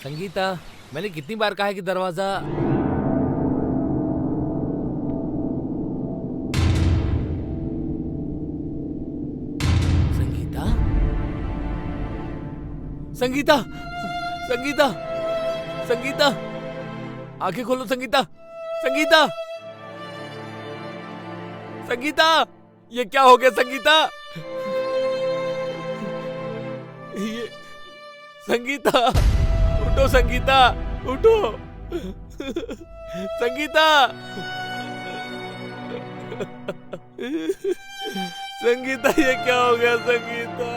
संगीता, मैंने कितनी बार कहा है कि दरवाजा। संगीता, संगीता, संगीता, संगीता, आंखें खोलो संगीता, संगीता, संगीता, ये क्या हो गया संगीता? ये संगीता, उठो संगीता, उठो संगीता, संगीता, ये क्या हो गया संगीता?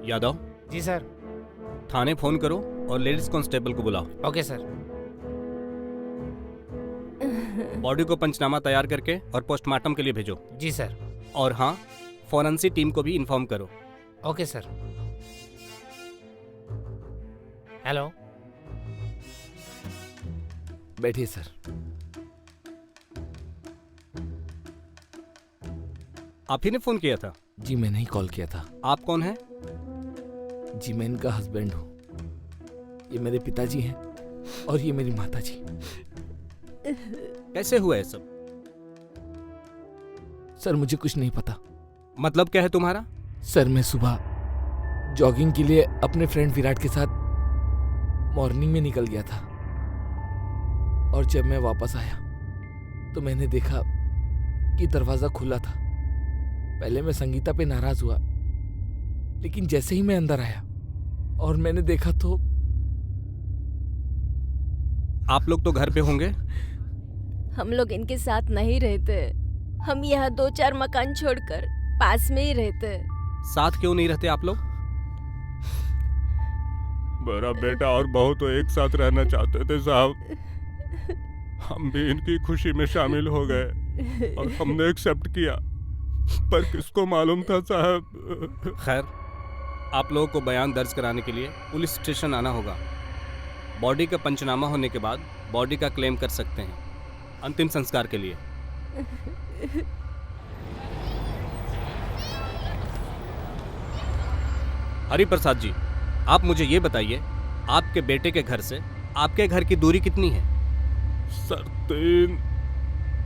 यादव, जी सर। थाने फोन करो और लेडीज कांस्टेबल को बुलाओ। Okay sir. बॉडी को पंचनामा तैयार करके और पोस्टमार्टम के लिए भेजो। जी सर। और हाँ, फॉरेंसिक टीम को भी इन्फॉर्म करो। Okay sir. हेलो, बैठिए सर। आप ही ने फोन किया था? जी मैंने ही कॉल किया था। आप कौन हैं? जी मैं इनका हस्बैंड हूँ। ये मेरे पिताजी हैं और ये मेरी माताजी। कैसे हुआ है सब? सर मुझे कुछ नहीं पता। मतलब क्या है तुम्हारा? सर मैं सुबह जॉगिंग के लिए अपने फ्रेंड विराट के साथ मॉर्निंग में निकल गया था और जब मैं वापस आया तो मैंने देखा कि दरवाजा खुला था। पहले मैं संगीता पे नाराज हुआ, लेकिन जैसे ही मैं अंदर आया और मैंने देखा तो आप लोग तो घर पे होंगे? हम लोग इनके साथ नहीं रहते। हम यहाँ 2-4 मकान छोड़कर पास में ही रहते। साथ क्यों नहीं रहते आप लोग? मेरा बेटा और बहू तो एक साथ रहना चाहते थे साहब। हम भी इनकी खुशी में शामिल हो गए और हमने एक्सेप्ट किया, पर किसको मालूम था साहब। खैर, आप लोगों को बयान दर्ज कराने के लिए पुलिस स्टेशन आना होगा। बॉडी का पंचनामा होने के बाद बॉडी का क्लेम कर सकते हैं अंतिम संस्कार के लिए। हरि प्रसाद जी, आप मुझे ये बताइए, आपके बेटे के घर से आपके घर की दूरी कितनी है? सर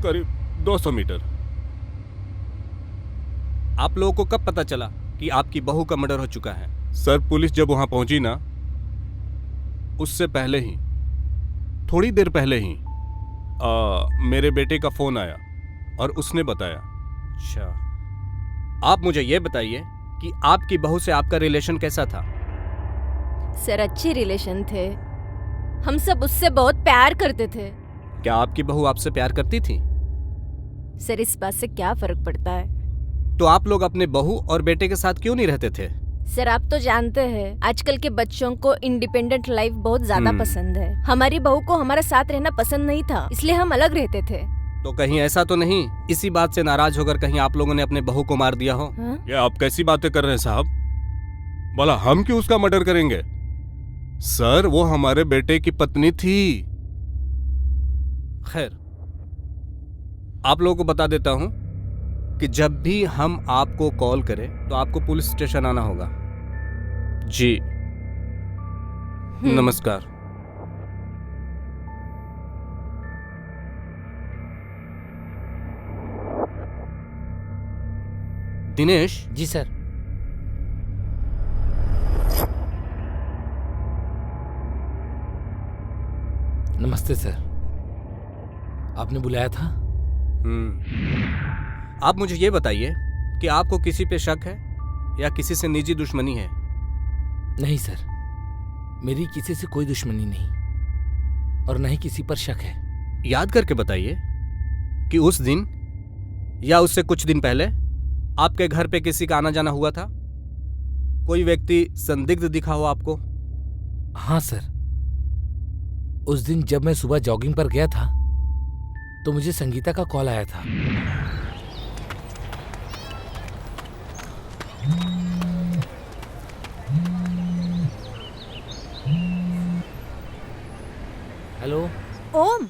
करीब 200 मीटर। आप लोगों को कब पता चला कि आपकी बहू का मर्डर हो चुका है? सर पुलिस जब वहां पहुंची ना, उससे पहले ही, थोड़ी देर पहले ही मेरे बेटे का फोन आया और उसने बताया। अच्छा, आप मुझे ये बताइए कि आपकी बहू से आपका रिलेशन कैसा था? सर अच्छे रिलेशन थे। हम सब उससे बहुत प्यार करते थे। क्या आपकी बहू आपसे प्यार करती थी? सर इस बात से क्या फर्क पड़ता है? तो आप लोग अपने बहू और बेटे के साथ क्यों नहीं रहते थे? सर आप तो जानते हैं आजकल के बच्चों को इंडिपेंडेंट लाइफ बहुत ज्यादा पसंद है। हमारी बहू को हमारा साथ रहना पसंद नहीं था, इसलिए हम अलग रहते थे। तो कहीं ऐसा तो नहीं इसी बात से नाराज होकर कहीं आप लोगों ने अपने बहू को मार दिया हो? हाँ? ये आप कैसी बातें कर रहे हैं साहब? बोला हम क्यों उसका मर्डर करेंगे? सर वो हमारे बेटे की पत्नी थी। खैर, आप लोगों को बता देता हूं कि जब भी हम आपको कॉल करें तो आपको पुलिस स्टेशन आना होगा। जी नमस्कार। दिनेश जी सर। नमस्ते सर, आपने बुलाया था? आप मुझे ये बताइए कि आपको किसी पे शक है या किसी से निजी दुश्मनी है? नहीं सर, मेरी किसी से कोई दुश्मनी नहीं और न ही किसी पर शक है। याद करके बताइए। कि उस दिन या उससे कुछ दिन पहले आपके घर पे किसी का आना जाना हुआ था? कोई व्यक्ति संदिग्ध दिखा हो आपको? हाँ सर, उस दिन जब मैं सुबह जॉगिंग पर गया था तो मुझे संगीता का कॉल आया था। हेलो। ओम,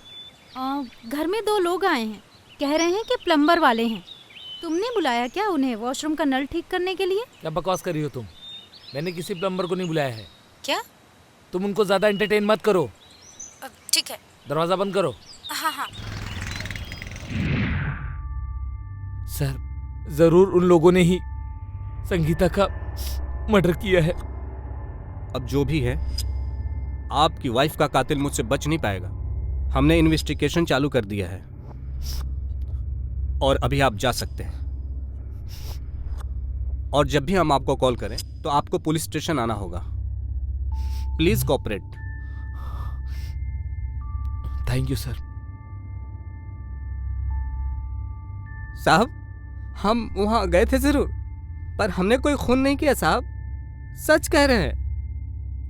घर में 2 लोग आए हैं, कह रहे हैं कि प्लम्बर वाले हैं। तुमने बुलाया क्या उन्हें वॉशरूम का नल ठीक करने के लिए? क्या बकवास कर रही हो तुम? मैंने किसी प्लम्बर को नहीं बुलाया है। क्या? तुम उनको ज्यादा एंटरटेन मत करो। ठीक है। दरवाजा बंद करो। हाँ हाँ। सर, जरूर उन लोगों ने ही संगीता का मर्डर किया है। अब जो भी है, आपकी वाइफ का कातिल मुझसे बच नहीं पाएगा। हमने इन्वेस्टिगेशन चालू कर दिया है और अभी आप जा सकते हैं। और जब भी हम आपको कॉल करें तो आपको पुलिस स्टेशन आना होगा। Please cooperate. Thank you sir. साहब, हम वहां गए थे जरूर, पर हमने कोई खून नहीं किया साहब। सच कह रहे हैं।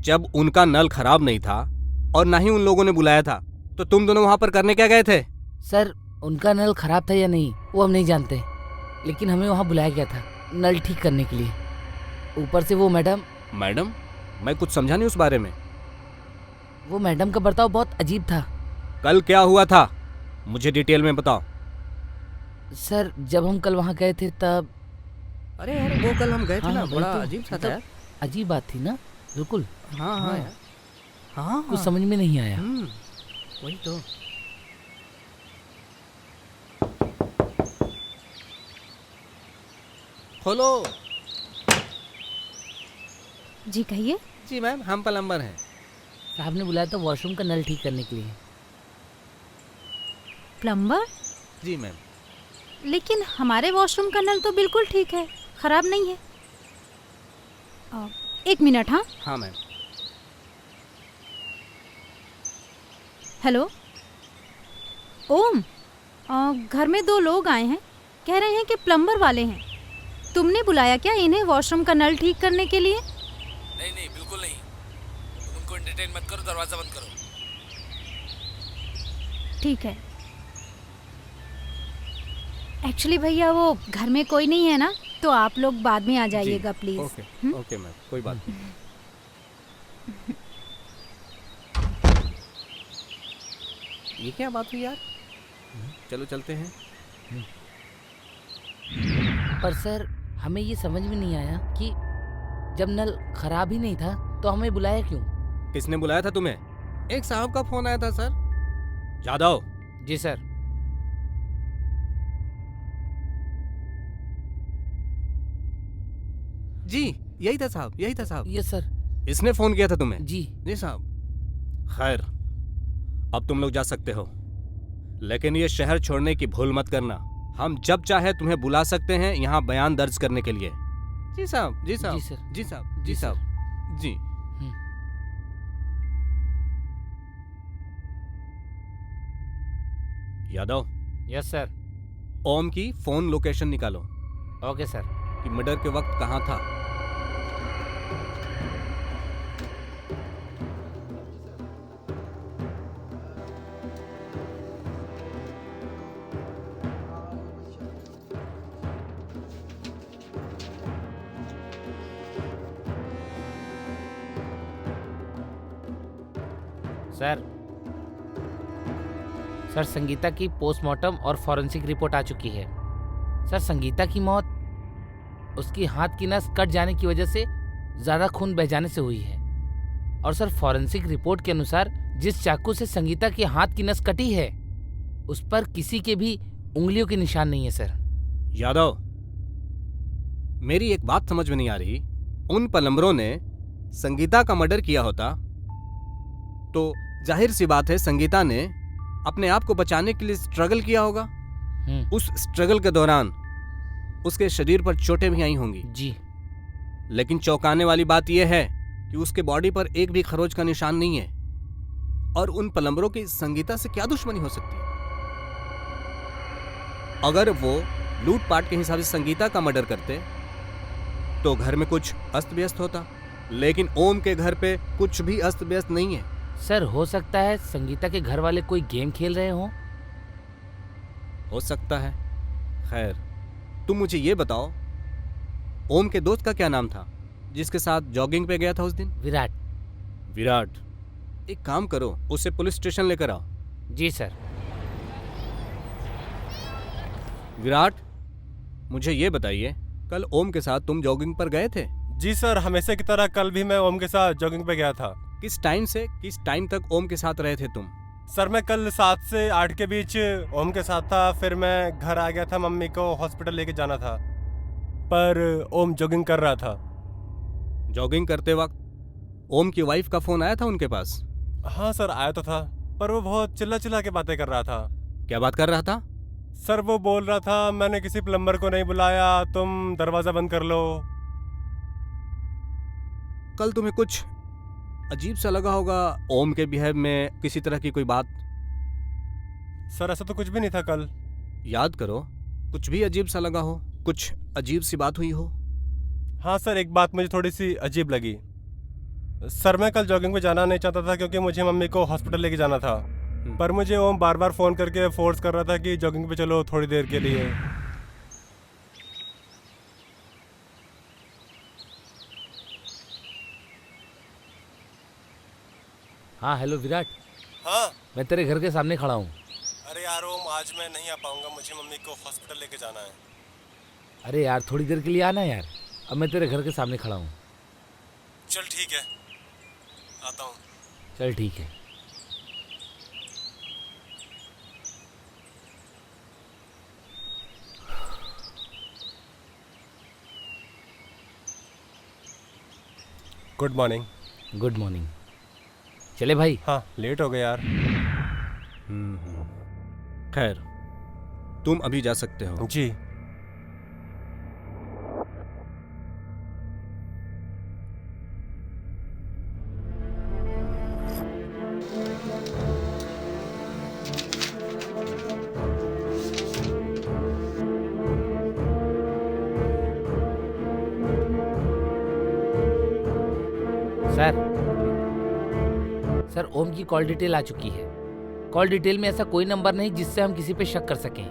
जब उनका नल खराब नहीं था और ना ही उन लोगों ने बुलाया था, तो तुम दोनों वहां पर करने क्या गए थे? सर, उनका नल खराब था या नहीं वो हम नहीं जानते, लेकिन हमें वहाँ बुलाया गया था नल ठीक करने के लिए। ऊपर से वो मैडम मैं कुछ समझा नहीं उस बारे में। वो मैडम का बर्ताव बहुत अजीब था। कल क्या हुआ था, मुझे डिटेल में बताओ। सर, जब हम कल वहाँ गए थे तब अरे यार, वो कल हम गए थे हाँ, ना, वही बड़ा तो, अजीब सा था मतलब यार। अजीब बात थी ना। बिल्कुल। हाँ हाँ। यार। हाँ कुछ समझ में नहीं आया। वही तो। खोलो। जी कहिए। जी मैम, हम प्लम्बर हैं। साहब ने बुलाया था वॉशरूम का नल ठीक करने के लिए। प्लम्बर? जी मैम। लेकिन हमारे वॉशरूम का नल तो बिल्कुल ठीक है, खराब नहीं है। 1 मिनट। हाँ हाँ मैम। हेलो ओम, घर में 2 लोग आए हैं, कह रहे हैं कि प्लम्बर वाले हैं। तुमने बुलाया क्या इन्हें वॉशरूम का नल ठीक करने के लिए? नहीं, बिल्कुल नहीं। तुम उनको एंटरटेन मत करो, दरवाजा बंद करो। ठीक है। एक्चुअली भैया वो घर में कोई नहीं है ना, तो आप लोग बाद में आ जाइएगा प्लीज। ओके मैम, कोई बात नहीं। ये क्या बात हुई यार? चलो चलते हैं। पर सर, हमें ये समझ में नहीं आया कि जब नल खराब ही नहीं था तो हमें बुलाया क्यों? किसने बुलाया था तुम्हें? एक साहब का फोन आया था सर। जादव। जी सर। जी, यही था साहब, यही था साहब। Yes sir. इसने फोन किया था तुम्हें? जी। जी साहब। खैर, अब तुम लोग जा सकते हो, लेकिन ये शहर छोड़ने की भूल मत करना। हम जब चाहे तुम्हें बुला सकते हैं यहाँ बयान दर्ज करने के लिए। जी साहब, जी साहब, जी सर। जी साहब, जी जी सर। साहब, जी। यादव। Yes sir. ओम की फोन लोकेशन निकालो ओके सर। कि मर्डर के वक्त कहाँ था। सर, संगीता की पोस्टमार्टम और फॉरेंसिक रिपोर्ट आ चुकी है। सर, संगीता की मौत उसकी हाथ की नस कट जाने की वजह से ज़्यादा खून बह जाने से हुई है। और सर, फॉरेंसिक रिपोर्ट के अनुसार जिस चाकू से संगीता के हाथ की नस कटी है उस पर किसी के भी उंगलियों के निशान नहीं है सर। यादव, मेरी एक बात समझ में नहीं आ रही। उन प्लम्बरों ने संगीता का मर्डर किया होता तो जाहिर सी बात है संगीता ने अपने आप को बचाने के लिए स्ट्रगल किया होगा। उस स्ट्रगल के दौरान उसके शरीर पर चोटें भी आई होंगी। जी। लेकिन चौंकाने वाली बात यह है कि उसके बॉडी पर एक भी खरोच का निशान नहीं है। और उन प्लम्बरों की संगीता से क्या दुश्मनी हो सकती है? अगर वो लूटपाट के हिसाब से संगीता का मर्डर करते तो घर में कुछ अस्त व्यस्त होता, लेकिन ओम के घर पे कुछ भी अस्त व्यस्त नहीं है। सर हो सकता है संगीता के घर वाले कोई गेम खेल रहे हों। हो सकता है। खैर, तुम मुझे ये बताओ, ओम के दोस्त का क्या नाम था जिसके साथ जॉगिंग पे गया था उस दिन? विराट। विराट। एक काम करो, उसे पुलिस स्टेशन लेकर आओ। जी सर। विराट, मुझे ये बताइए, कल ओम के साथ तुम जॉगिंग पर गए थे? जी सर, हमेशा की तरह कल भी मैं ओम के साथ जॉगिंग पे गया था। किस टाइम से किस टाइम तक ओम के साथ रहे थे तुम? सर मैं कल 7 से 8 के बीच ओम के साथ था, फिर मैं घर आ गया था, मम्मी को हॉस्पिटल लेके जाना था, पर ओम जॉगिंग कर रहा था। जॉगिंग करते वक्त ओम की वाइफ का फोन आया था उनके पास? हाँ सर, आया तो था, पर वो बहुत चिल्ला चिल्ला के बातें कर रहा था। क्या बात कर रहा था? सर वो बोल रहा था, मैंने किसी प्लम्बर को नहीं बुलाया, तुम दरवाजा बंद कर लो। कल तुम्हें कुछ अजीब सा लगा होगा ओम के बिहेव में, किसी तरह की कोई बात? सर ऐसा तो कुछ भी नहीं था कल। याद करो, कुछ भी अजीब सा लगा हो, कुछ अजीब सी बात हुई हो। हाँ सर, एक बात मुझे थोड़ी सी अजीब लगी। सर मैं कल जॉगिंग पे जाना नहीं चाहता था क्योंकि मुझे मम्मी को हॉस्पिटल लेके जाना था, पर मुझे ओम बार बार फ़ोन करके फोर्स कर रहा था कि जॉगिंग पे चलो थोड़ी देर के लिए। हाँ हेलो विराट, हाँ। मैं तेरे घर के सामने खड़ा हूँ। अरे यार ओम, आज मैं नहीं आ पाऊंगा, मुझे मम्मी को हॉस्पिटल लेके जाना है। अरे यार थोड़ी देर के लिए आना यार, अब मैं तेरे घर के सामने खड़ा हूँ। चल ठीक है, आता हूँ। चल ठीक है। Good morning. Good morning. चले भाई। हाँ लेट हो गए यार। खैर, तुम अभी जा सकते हो। जी। सर ओम की कॉल डिटेल आ चुकी है। कॉल डिटेल में ऐसा कोई नंबर नहीं जिससे हम किसी पे शक कर सकें।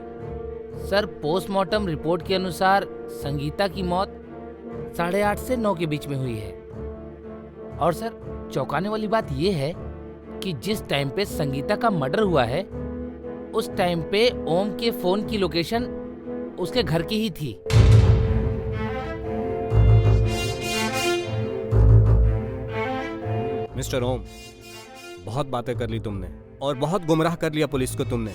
सर पोस्टमार्टम रिपोर्ट के अनुसार संगीता की मौत 8:30 से 9 के बीच में हुई है। और सर चौंकाने वाली बात यह है कि जिस टाइम पे संगीता का मर्डर हुआ है उस टाइम पे ओम के फोन की लोकेशन उसके घर की ही थी। मिस्टर ओम, बहुत बातें कर ली तुमने और बहुत गुमराह कर लिया पुलिस को तुमने।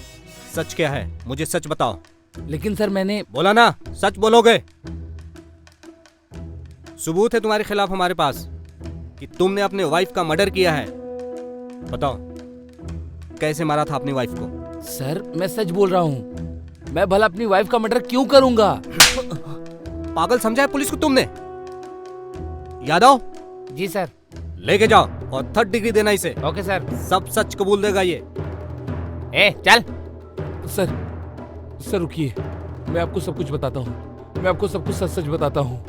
सच क्या है, मुझे सच बताओ। लेकिन सर मैंने बोला ना, सच बोलोगे। सबूत है तुम्हारे खिलाफ हमारे पास कि तुमने अपने वाइफ का मर्डर किया है। बताओ कैसे मारा था अपनी वाइफ को? सर मैं सच बोल रहा हूँ, मैं भला अपनी वाइफ का मर्डर क्यों करूंगा? पागल समझा है पुलिस को तुमने? यादव। जी सर। लेके जाओ और 3rd डिग्री देना इसे। Okay sir. सब सच कबूल देगा ये। चल। सर रुकिए, मैं आपको सब कुछ बताता हूँ, मैं आपको सब कुछ सच सच बताता हूँ।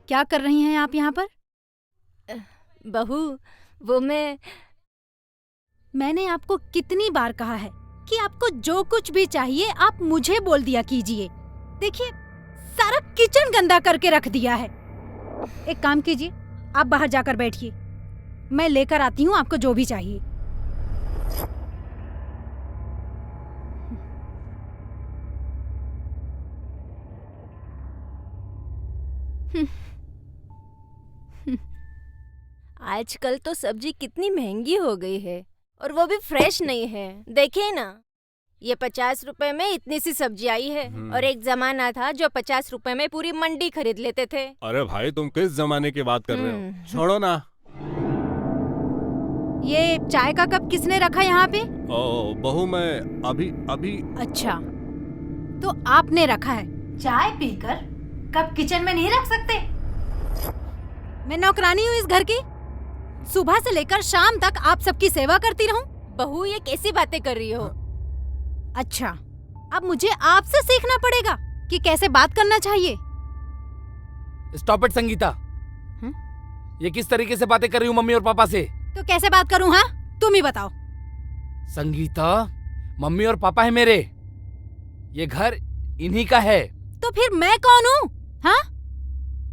क्या कर रही हैं आप यहाँ पर? बहू, वो मैंने आपको कितनी बार कहा है कि आपको जो कुछ भी चाहिए आप मुझे बोल दिया कीजिए। देखिए सारा किचन गंदा करके रख दिया है। एक काम कीजिए, आप बाहर जाकर बैठिए, मैं लेकर आती हूँ आपको जो भी चाहिए। आजकल तो सब्जी कितनी महंगी हो गई है और वो भी फ्रेश नहीं है। देखिए ना, ये 50 रुपए में इतनी सी सब्जी आई है और एक जमाना था जो 50 रुपए में पूरी मंडी खरीद लेते थे। अरे भाई तुम किस जमाने की बात कर रहे हो? छोड़ो ना। ये चाय का कप किसने रखा यहाँ पे? ओ बहू, मैं अभी। अच्छा, तो आपने रखा है। चाय पीकर कप किचन में नहीं रख सकते? मैं नौकरानी हूँ इस घर की। सुबह से लेकर शाम तक आप सबकी सेवा करती रहूं? बहू, ये कैसी बातें कर रही हो? अच्छा, अब मुझे आपसे सीखना पड़ेगा कि कैसे बात करना चाहिए। Stop it Sangeeta. ये किस तरीके से बातें कर रही हूँ मम्मी और पापा से? तो कैसे बात करूं? हाँ, तुम ही बताओ। संगीता, मम्मी और पापा है मेरे, ये घर इन्हीं का है। तो फिर मैं कौन हूँ? हाँ,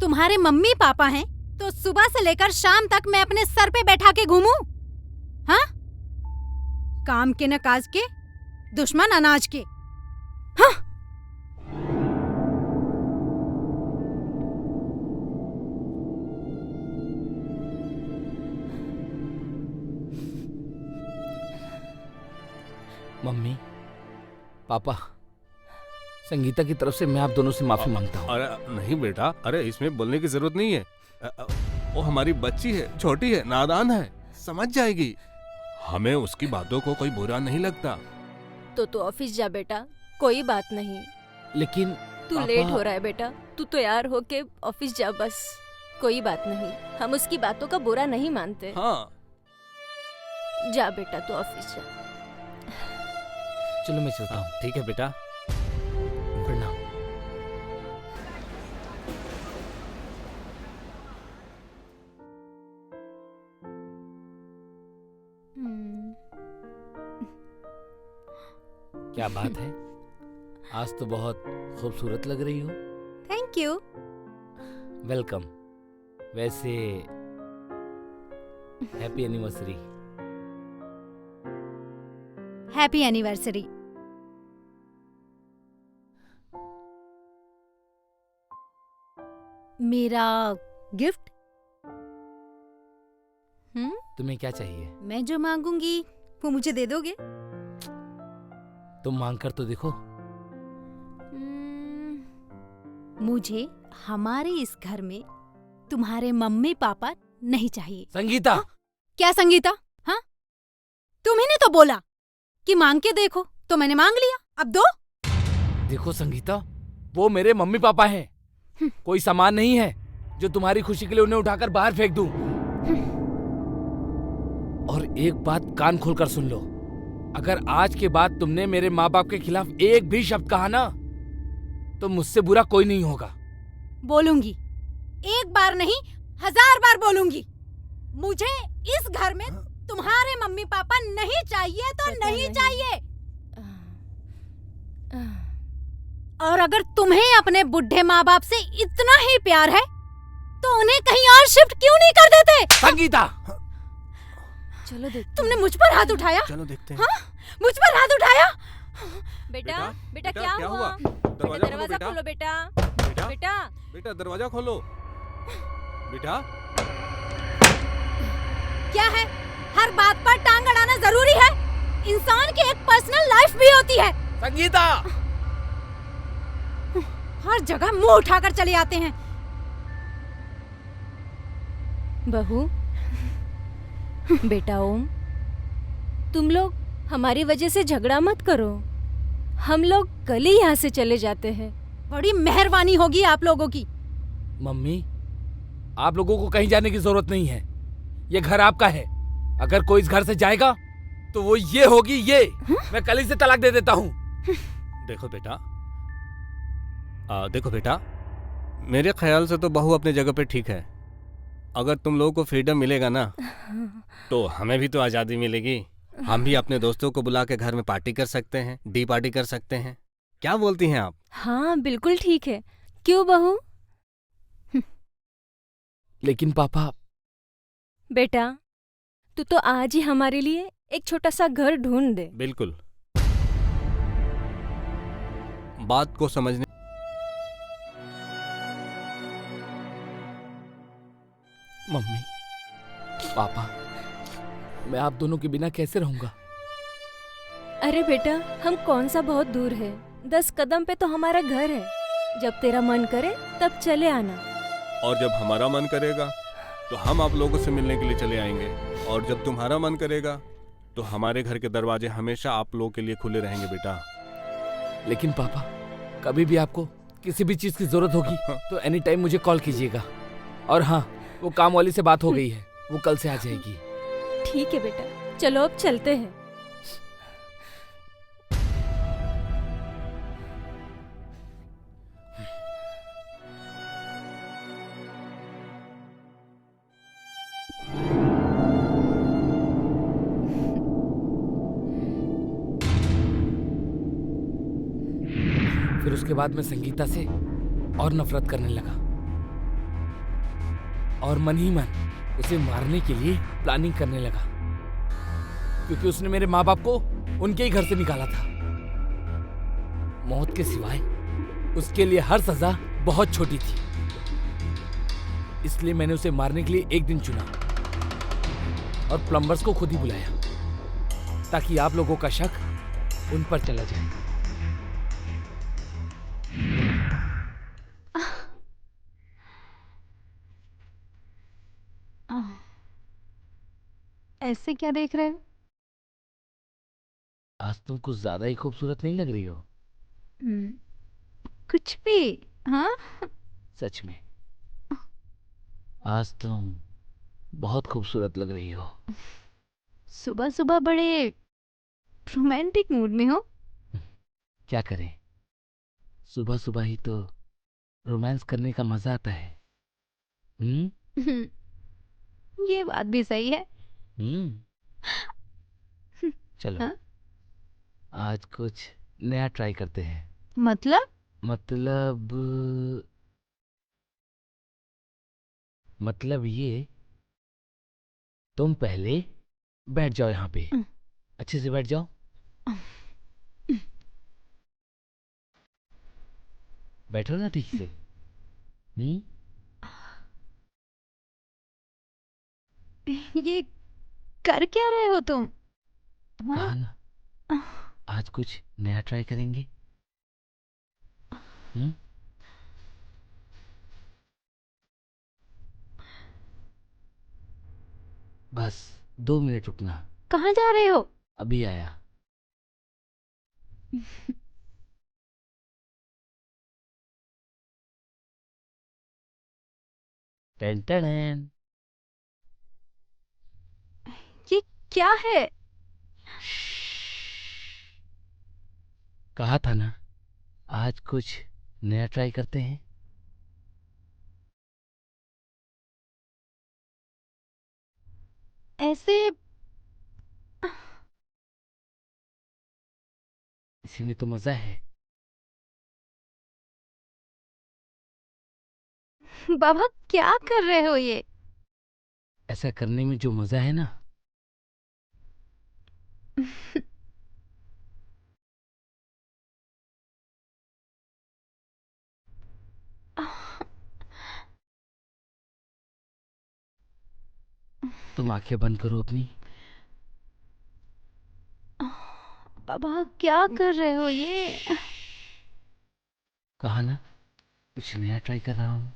तुम्हारे मम्मी पापा हैं तो सुबह से लेकर शाम तक मैं अपने सर पे बैठा के घूमूं? हाँ, काम के न काज के, दुश्मन अनाज के। हाँ। मम्मी, पापा, संगीता की तरफ से मैं आप दोनों से माफी मांगता हूँ। अरे नहीं बेटा, अरे इसमें बोलने की जरूरत नहीं है। वो हमारी बच्ची है, छोटी है, नादान है, समझ जाएगी। हमें उसकी बातों को कोई बुरा नहीं लगता। तो तू ऑफिस जा बेटा, कोई बात नहीं। लेकिन तू पापा... लेट हो रहा है बेटा, तू तैयार होके ऑफिस जा बस। कोई बात नहीं, हम उसकी बातों का बुरा नहीं मानते। हाँ, जा बेटा, तू ऑफिस जा। चलो मैं चलता हूँ। ठीक है बेटा। प्रणाम। क्या बात है, आज तो बहुत खूबसूरत लग रही हो। Thank you. वेलकम। वैसे हैप्पी एनिवर्सरी। Happy anniversary. मेरा गिफ्ट? तुम्हें क्या चाहिए? मैं जो मांगूंगी वो मुझे दे दोगे? तुम मांग कर तो देखो। मुझे हमारे इस घर में तुम्हारे मम्मी पापा नहीं चाहिए। संगीता! हाँ? क्या संगीता? हाँ, तुम्ही ने तो बोला कि मांग के देखो, तो मैंने मांग लिया, अब दो। देखो संगीता, वो मेरे मम्मी पापा हैं, कोई सामान नहीं है जो तुम्हारी खुशी के लिए उन्हें उठाकर बाहर फेंक दूं। और एक बात कान खोलकर सुन लो, अगर आज के बाद तुमने मेरे माँ बाप के खिलाफ एक भी शब्द कहा ना, तो मुझसे बुरा कोई नहीं होगा। बोलूंगी, एक बार नहीं 1000 बार बोलूंगी। मुझे इस घर में तुम्हारे मम्मी पापा नहीं चाहिए तो नहीं चाहिए। और अगर तुम्हें अपने बुढ़े माँ बाप से इतना ही प्यार है तो उन्हें कहीं और शिफ्ट क्यों नहीं कर देते? संगीता! चलो देख। तुमने मुझ पर हाथ उठाया? चलो देखते हैं। हाँ? मुझ पर हाथ उठाया? बेटा, बेटा बेटा, क्या क्या हुआ? हुआ? दरवाजा खोलो बेटा। बेटा, बेटा, बेटा दरवाजा खोलो। बेटा, क्या है? हर बात पर टांग अड़ाना जरूरी है? इंसान की एक पर्सनल लाइफ भी होती है। संगीता! हर जगह मुंह उठाकर चले आते हैं। बहू, बेटा ओम, तुम लोग हमारी वजह से झगड़ा मत करो। हम लोग कल ही यहाँ से चले जाते हैं। बड़ी मेहरबानी होगी आप लोगों की। मम्मी, आप लोगों को कहीं जाने की जरूरत नहीं है, ये घर आपका है। अगर कोई इस घर से जाएगा तो वो ये होगी ये। मैं कल ही से तलाक दे देता हूँ। देखो बेटा, देखो बेटा, मेरे ख्याल से तो बहू अपनी जगह पे ठीक है। अगर तुम लोगों को फ्रीडम मिलेगा ना, तो हमें भी तो आज़ादी मिलेगी। हम भी अपने दोस्तों को बुला के घर में पार्टी कर सकते हैं, डी पार्टी कर सकते हैं। क्या बोलती हैं आप? हाँ बिल्कुल ठीक है। क्यों बहू? लेकिन पापा... बेटा, तू तो आज ही हमारे लिए एक छोटा सा घर ढूंढ दे। बिल्कुल। बात को समझने मम्मी, पापा, मैं आप दोनों के बिना कैसे रहूंगा? अरे बेटा, हम कौन सा बहुत दूर है, 10 कदम पे तो हमारा घर है। जब तेरा मन करे तब चले आना। और जब हमारा मन करेगा तो हम आप लोगों से मिलने के लिए चले आएंगे। और जब तुम्हारा मन करेगा तो हमारे घर के दरवाजे हमेशा आप लोगों के लिए खुले रहेंगे बेटा। लेकिन पापा, कभी भी आपको किसी भी चीज की जरूरत होगी हाँ। तो एनी टाइम मुझे कॉल कीजिएगा। और हाँ, वो काम वाली से बात हो गई है, वो कल से आ जाएगी। ठीक है बेटा, चलो अब चलते हैं। फिर उसके बाद मैं संगीता से और नफरत करने लगा और मन ही मन उसे मारने के लिए प्लानिंग करने लगा, क्योंकि उसने मेरे माँ बाप को उनके ही घर से निकाला था। मौत के सिवाय उसके लिए हर सजा बहुत छोटी थी, इसलिए मैंने उसे मारने के लिए एक दिन चुना और प्लम्बर्स को खुद ही बुलाया ताकि आप लोगों का शक उन पर चला जाए। ऐसे क्या देख रहे हो? आज तुम कुछ ज्यादा ही खूबसूरत नहीं लग रही हो। कुछ भी। हाँ, सच में आज तुम बहुत खूबसूरत लग रही हो। सुबह सुबह बड़े रोमांटिक मूड में हो। क्या करें, सुबह सुबह ही तो रोमांस करने का मजा आता है। ये बात भी सही है। चलो हाँ? आज कुछ नया ट्राई करते हैं। मतलब? मतलब ये, तुम पहले बैठ जाओ यहाँ पे, अच्छे से बैठ जाओ। बैठो ना ठीक से। ये कर क्या रहे हो तुम? कहा ना, आज कुछ नया ट्राई करेंगे। बस 2 मिनट रुकना। कहाँ जा रहे हो? अभी आया। Ten ten. ये क्या है? कहा था ना, आज कुछ नया ट्राई करते हैं। ऐसे इसी में तो मजा है। बाबा क्या कर रहे हो ये? ऐसा करने में जो मजा है ना, तुम आंखें बंद करो अपनी। बाबा क्या कर रहे हो ये? कहा ना, कुछ नया ट्राई कर रहा हूँ।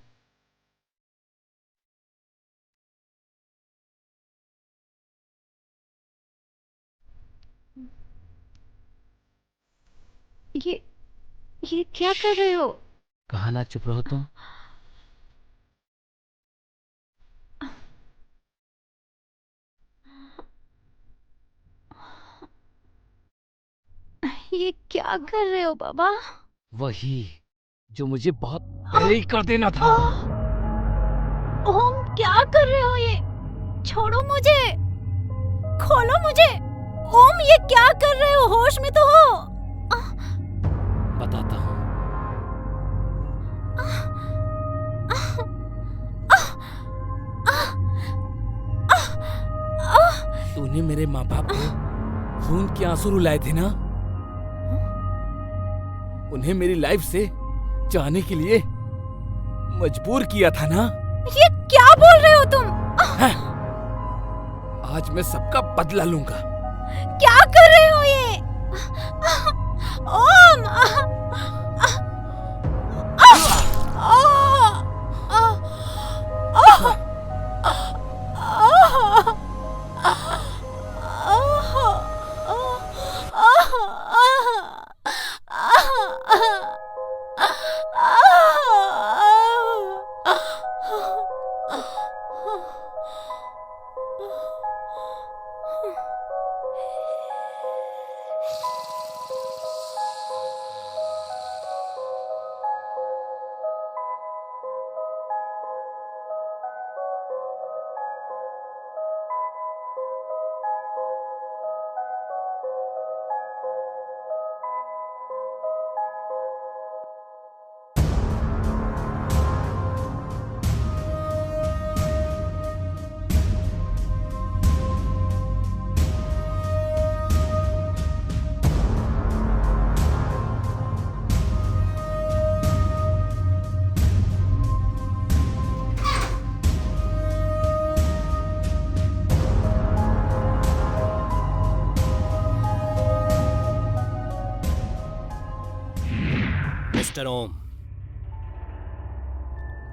ये क्या कर रहे हो? कहा ना चुप रहो तुम। ये क्या कर रहे हो बाबा? वही जो मुझे बहुत पहले ही कर देना था। ओम क्या कर रहे हो ये? छोड़ो मुझे, खोलो मुझे। ओम ये क्या कर रहे हो? होश में तो हो। बताता हूँ। तूने मेरे माँ बाप को खून के आंसू रुलाए थे ना, उन्हें मेरी लाइफ से जाने के लिए मजबूर किया था ना। ये क्या बोल रहे हो तुम? आज मैं सबका बदला लूंगा। क्या कर रहे हो ये? ओम मिस्टर ओम,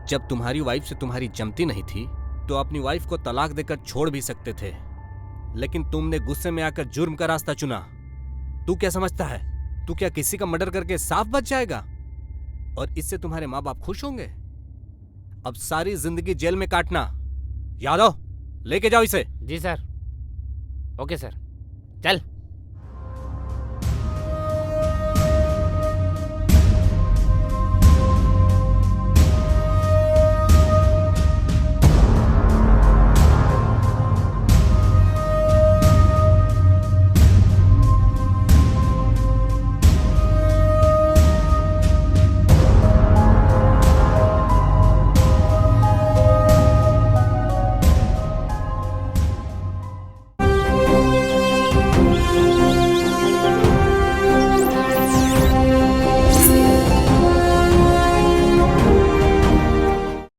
जब तुम्हारी वाइफ से तुम्हारी जमती नहीं थी तो अपनी वाइफ को तलाक देकर छोड़ भी सकते थे, लेकिन तुमने गुस्से में आकर जुर्म का रास्ता चुना। तू क्या समझता है, तू क्या किसी का मर्डर करके साफ बच जाएगा? और इससे तुम्हारे माँ बाप खुश होंगे? अब सारी जिंदगी जेल में काटना। यादव, लेके जाओ इसे। जी सर। ओके सर, चल।